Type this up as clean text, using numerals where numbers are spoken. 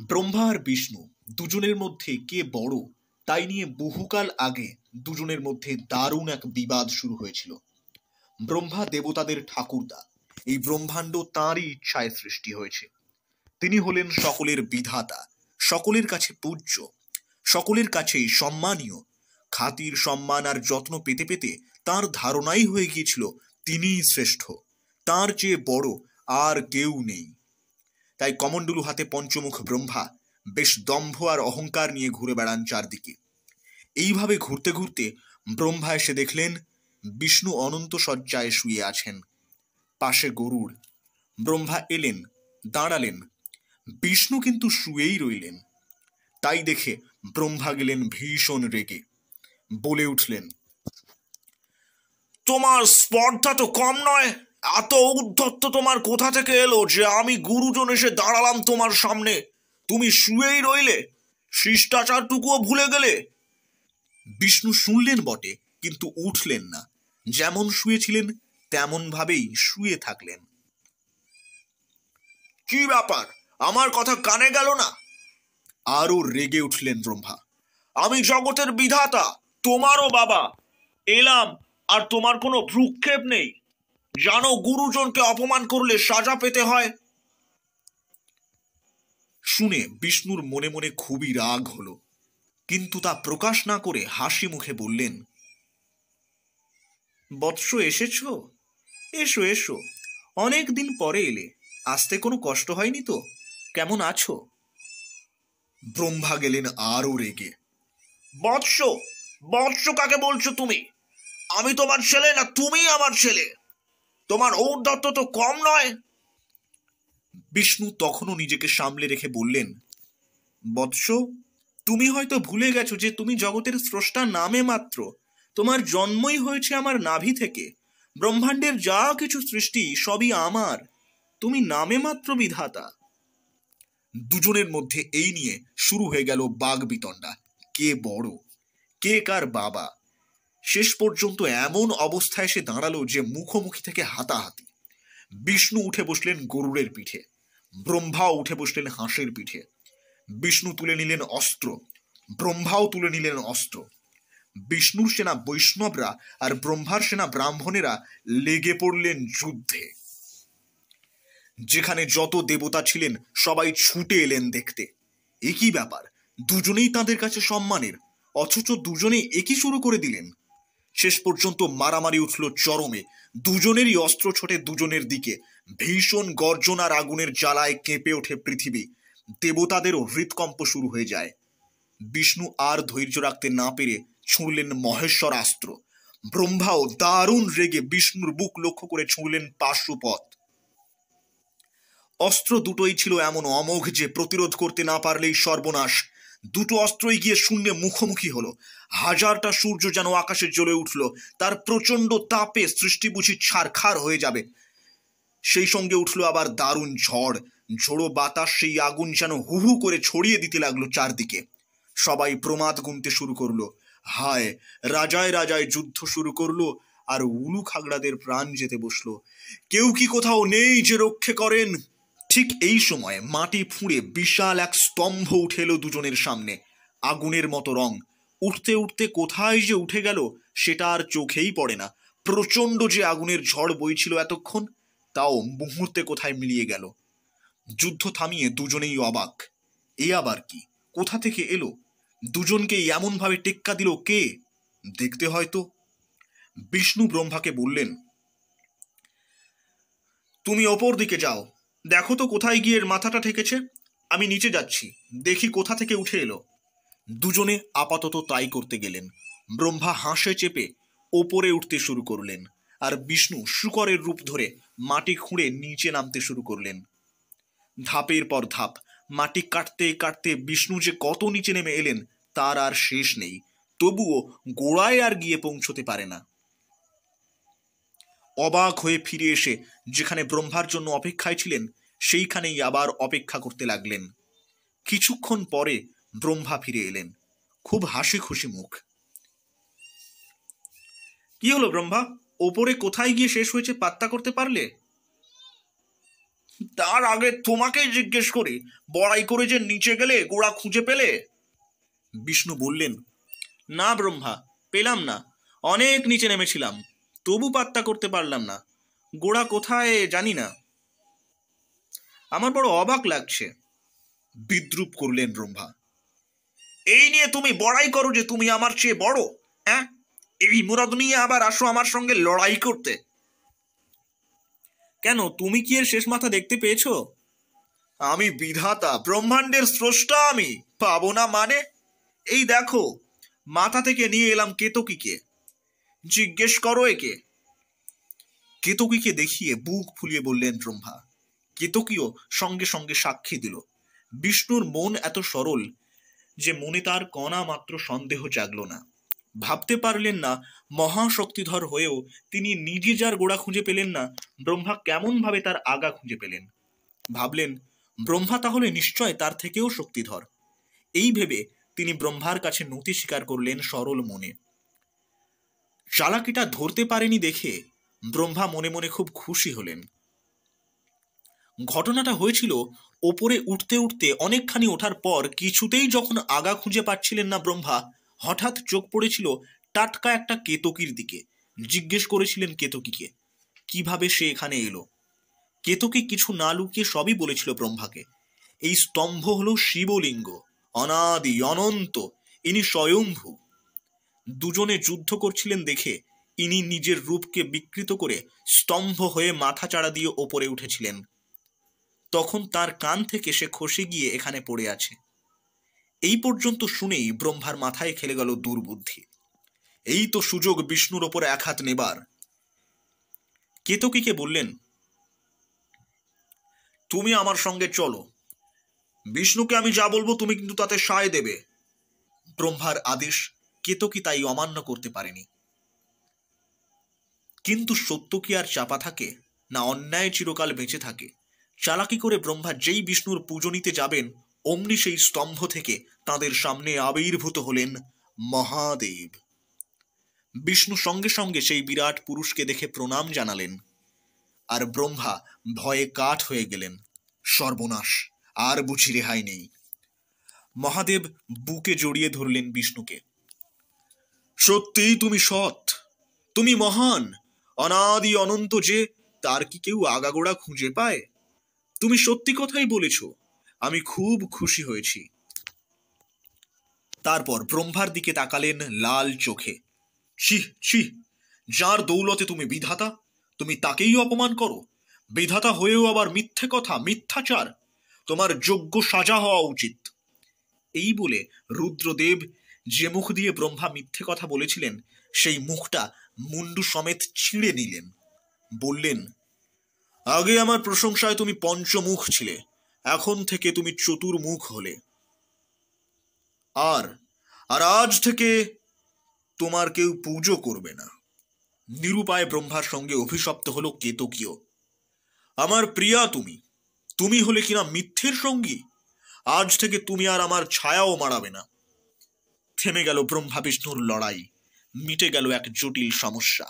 ব্রহ্মা আর বিষ্ণু দুজনের মধ্যে কে বড় তাই নিয়ে বহুকাল আগে দুজনের মধ্যে দারুণ এক বিবাদ শুরু হয়েছিল। ব্রহ্মা দেবতাদের ঠাকুরদা। এই ব্রহ্মাণ্ড তাঁরই ইচ্ছায় সৃষ্টি হয়েছে। তিনি হলেন সকলের বিধাতা, সকলের কাছে পূজ্য, সকলের কাছেই সম্মানীয়। খাতির সম্মান আর যত্ন পেতে পেতে তার ধারণাই হয়ে গিয়েছিল তিনিই শ্রেষ্ঠ, তার চেয়ে বড় আর কেউ নেই। তাই কমণ্ডলু হাতে পঞ্চমুখ ব্রহ্মা বেশ দম্ভ আর অহংকার নিয়ে ঘুরে বেড়ান চারদিকে। এইভাবে ঘুরতে ঘুরতে ব্রহ্মা এসে দেখলেন বিষ্ণু অনন্ত শয্যায় শুয়ে আছেন, পাশে গরুড়। ব্রহ্মা এলেন, দাঁড়ালেন, বিষ্ণু কিন্তু শুয়েই রইলেন। তাই দেখে ব্রহ্মা গেলেন ভীষণ রেগে, বলে উঠলেন, তোমার স্পর্ধা তো কম নয়। এত উদ্ধত্ত তোমার কোথা থেকে এলো যে আমি গুরুজন এসে দাঁড়ালাম তোমার সামনে, তুমি শুয়েই রইলে, শিষ্টাচারটুকুও ভুলে গেলে। বিষ্ণু শুনলেন বটে, কিন্তু উঠলেন না, যেমন শুয়েছিলেন তেমন ভাবেই শুয়ে থাকলেন। কি ব্যাপার, আমার কথা কানে গেল না? আরো রেগে উঠলেন ব্রহ্মা। আমি জগতের বিধাতা, তোমারও বাবা। এলাম আর তোমার কোনো ভ্রুক্ষেপ নেই। জানো গুরুজনকে অপমান করলে সাজা পেতে হয়। শুনে বিষ্ণুর মনে মনে খুবই রাগ হলো, কিন্তু তা প্রকাশ না করে হাসি মুখে বললেন, বৎস এসেছ? এসো এসো, অনেক দিন পরে এলে, আসতে কোনো কষ্ট হয়নি তো? কেমন আছো? ব্রহ্মা গেলেন আরো রেগে। বৎস? বৎস কাকে বলছো তুমি? আমি তোমার ছেলে না তুমি আমার ছেলে? তোমার ঔদ্ধত্য তো কম নয়। বিষ্ণু তখনও নিজেকে সামলে রেখে বললেন, বৎস, তুমি হয়তো ভুলে গেছো যে তুমি জগতের স্রষ্টা নামে মাত্র। তোমার জন্মই হয়েছে আমার নাভি থেকে। ব্রহ্মাণ্ডের যা কিছু সৃষ্টি সবই আমার, তুমি নামে মাত্র বিধাতা। দুজনের মধ্যে এই নিয়ে শুরু হয়ে গেল বাগ বিতণ্ডা, কে বড়, কে কার বাবা। শেষ পর্যন্ত এমন অবস্থায় এসে দাঁড়ালো যে মুখোমুখি থেকে হাতাহাতি। বিষ্ণু উঠে বসলেন গরুড়ের পিঠে, ব্রহ্মাও উঠে বসলেন হাঁসের পিঠে। বিষ্ণু তুলে নিলেন অস্ত্র, ব্রহ্মাও তুলে নিলেন অস্ত্র। বিষ্ণুর সেনা বৈষ্ণবরা আর ব্রহ্মার সেনা ব্রাহ্মণেরা লেগে পড়লেন যুদ্ধে। যেখানে যত দেবতা ছিলেন সবাই ছুটে এলেন দেখতে। একই ব্যাপার, দুজনেই তাদের কাছে সম্মানের, অথচ দুজনেই একই শুরু করে দিলেন। শেষ পর্যন্ত মারামারি উঠল চরমে। দুজনেরই অস্ত্র ছোটে দুজনের দিকে। ভীষণ গর্জন আর আগুনের জ্বালায় কেঁপে ওঠে পৃথিবী। দেবতাদেরও হৃৎকম্প শুরু হয়ে যায়। বিষ্ণু আর ধৈর্য রাখতে না পেরে ছুঁড়লেন মহেশ্বর অস্ত্র। ব্রহ্মাও দারুণ রেগে বিষ্ণুর বুক লক্ষ্য করে ছুঁড়লেন পার্শ্বপথ। অস্ত্র দুটোই ছিল এমন অমোঘ যে প্রতিরোধ করতে না পারলেই সর্বনাশ। দুটো অস্ত্রই গিয়ে শূন্যে মুখোমুখি হলো। হাজারটা সূর্য যেন আকাশে জ্বলে উঠল। তার প্রচন্ড তাপে সৃষ্টি বুঝি ছারখার হয়ে যাবে। সেই সঙ্গে উঠল আবার দারুণ ঝড়। ঝোড়ো বাতাস সেই আগুন যেন হু হু করে ছড়িয়ে দিতে লাগলো চারদিকে। সবাই প্রমাদ গুনতে শুরু করলো। হায়, রাজায় রাজায় যুদ্ধ শুরু করলো, আর উলু খাগড়াদের প্রাণ যেতে বসলো। কেউ কি কোথাও নেই যে রক্ষে করেন? ঠিক এই সময় মাটি ফুঁড়ে বিশাল এক স্তম্ভ উঠে এলো দুজনের সামনে, আগুনের মতো রং। উঠতে উঠতে কোথায় যে উঠে গেল সেটা আর চোখেই পড়ে না। প্রচন্ড যে আগুনের ঝড় বইছিল এতক্ষণ, তাও মুহূর্তে কোথায় মিলিয়ে গেল। যুদ্ধ থামিয়ে দুজনেই অবাক। এ আবার কি, কোথা থেকে এলো? দুজনকে এমন ভাবে টেক্কা দিল কে? দেখতে হয়তো। বিষ্ণু ব্রহ্মাকে বললেন, তুমি ওপর দিকে যাও, দেখো তো কোথায় গিয়ে এর মাথাটা ঠেকেছে। আমি নিচে যাচ্ছি, দেখি কোথা থেকে উঠে এলো। দুজনে আপাতত তাই করতে গেলেন। ব্রহ্মা হাঁসে চেপে ওপরে উঠতে শুরু করলেন, আর বিষ্ণু শূকরের রূপ ধরে মাটি খুঁড়ে নিচে নামতে শুরু করলেন। ধাপের পর ধাপ মাটি কাটতে কাটতে বিষ্ণু যে কত নিচে নেমে এলেন তার আর শেষ নেই। তবুও গোড়ায় আর গিয়ে পৌঁছতে পারে না। অবাক হয়ে ফিরে এসে যেখানে ব্রহ্মার জন্য অপেক্ষায় ছিলেন সেইখানেই আবার অপেক্ষা করতে লাগলেন। কিছুক্ষণ পরে ব্রহ্মা ফিরে এলেন, খুব হাসি খুশি মুখ। কি হলো ব্রহ্মা, ওপরে কোথায় গিয়ে শেষ হয়েছে পাত্তা করতে পারলে? তার আগে তোমাকেই জিজ্ঞেস করি, বড়াই করে যে নিচে গেলে গোড়া খুঁজে পেলে? বিষ্ণু বললেন, না ব্রহ্মা, পেলাম না। অনেক নিচে নেমেছিলাম, তবু পাত্তা করতে পারলাম না। গোড়া কোথায় জানি না। আমার বড় অবাক লাগছে, বিদ্রুপ করলেন ব্রহ্মা। এই নিয়ে তুমি বড়াই করো যে তুমি আমার চেয়ে বড়? হ্যাঁ, এই মুরাদ নিয়ে আবার আসো আমার সঙ্গে লড়াই করতে? কেন, তুমি কি এর শেষ মাথা দেখতে পেয়েছো? আমি বিধাতা, ব্রহ্মাণ্ডের স্রষ্টা, আমি পাবো না মানে? এই দেখো, মাথা থেকে নিয়ে এলাম কেতকীকে, জিজ্ঞেস করো একে। কেতকীকে দেখিয়ে বুক ফুলিয়ে বললেন ব্রহ্মা। কেতকীও সঙ্গে সঙ্গে সাক্ষী দিল। বিষ্ণুর মন এত সরল যে মনে তার কণা মাত্র সন্দেহ জাগল না। ভাবতে পারলেন না, মহাশক্তিধর হয়েও তিনি নিজে যার গোড়া খুঁজে পেলেন না, ব্রহ্মা কেমন ভাবে তার আগা খুঁজে পেলেন। ভাবলেন, ব্রহ্মা তাহলে নিশ্চয় তার থেকেও শক্তিধর। এই ভেবে তিনি ব্রহ্মার কাছে নতি স্বীকার করলেন সরল মনে। চালাকিটা ধরতে পারেনি দেখে ব্রহ্মা মনে মনে খুব খুশি হলেন। ঘটনাটা হয়েছিল, ওপরে উঠতে উঠতে অনেকখানি ওঠার পর কিছুতেই যখন আগা খুঁজে পাচ্ছিলেন না ব্রহ্মা, হঠাৎ চোখ পড়েছিল টাটকা একটা কেতকীর দিকে। জিজ্ঞেস করেছিলেন কেতকীকে কিভাবে সে এখানে এলো। কেতকী কিছু না লুকিয়ে সবই বলেছিল ব্রহ্মাকে। এই স্তম্ভ হলো শিবলিঙ্গ, অনাদি অনন্ত, ইনি স্বয়ম্ভু। দুজনে যুদ্ধ করছিলেন দেখে ইনি নিজের রূপকে বিকৃত করে স্তম্ভ হয়ে মাথা চাড়া দিয়ে ওপরে উঠেছিলেন। তখন তার কান থেকে সে খসে গিয়ে এখানে পড়ে আছে। এই পর্যন্ত শুনেই ব্রহ্মার মাথায় খেলে গেল দুর্বুদ্ধি। এই তো সুযোগ বিষ্ণুর ওপরে এক হাত নেবার। কেতকীকে বললেন, তুমি আমার সঙ্গে চলো, বিষ্ণুকে আমি যা বলবো তুমি কিন্তু তাতে সায় দেবে। ব্রহ্মার আদেশ কেতকী তাই অমান্য করতে পারেনি। কিন্তু সত্য কি আর চাপা থাকে? না অন্যায় চিরকাল বেঁচে থাকে? চালাকি করে ব্রহ্মা যেই বিষ্ণুর পুজো নিতে যাবেন, অমনি সেই স্তম্ভ থেকে তাদের সামনে আবির্ভূত হলেন মহাদেব। বিষ্ণু সঙ্গে সঙ্গে সেই বিরাট পুরুষকে দেখে প্রণাম জানালেন, আর ব্রহ্মা ভয়ে কাঠ হয়ে গেলেন। সর্বনাশ, আর বুঝি রেহাই নেই। মহাদেব বুকে জড়িয়ে ধরলেন বিষ্ণুকে। সত্যিই তুমি সৎ, তুমি মহান, অনাদি অনন্ত, যে তার কি কেউ আগাগোড়া খুঁজে পায়? তুমি সত্যি কথাই বলেছ, আমি খুব খুশি হয়েছি। তারপর ব্রহ্মার দিকে তাকালেন লাল চোখে। ছি ছি, যার দৌলতে তুমি বিধাতা, তুমি তাকেই অপমান করো। বিধাতা হয়েও আবার মিথ্যে কথা, মিথ্যাচার, তোমার যোগ্য সাজা হওয়া উচিত। এই বলে রুদ্রদেব যে মুখ দিয়ে ব্রহ্মা মিথ্যে কথা বলেছিলেন, সেই মুখটা মুন্ডু সমেত ছিঁড়ে নিলেন। বললেন, আগে আমার প্রশংসায় তুমি পঞ্চমুখ ছিলে, এখন থেকে তুমি চতুর্মুখ হলে। আর আর আজ থেকে তোমার কেউ পুজো করবে না। নিরুপায় ব্রহ্মার সঙ্গে অভিশপ্ত হলো কেতকীও। আমার প্রিয়া তুমি, তুমি হলে কিনা মিথ্যের সঙ্গী। আজ থেকে তুমি আর আমার ছায়াও মারাবে না। থেমে গেল ব্রহ্মা বিষ্ণুর লড়াই, মিটে গেল এক জটিল সমস্যা।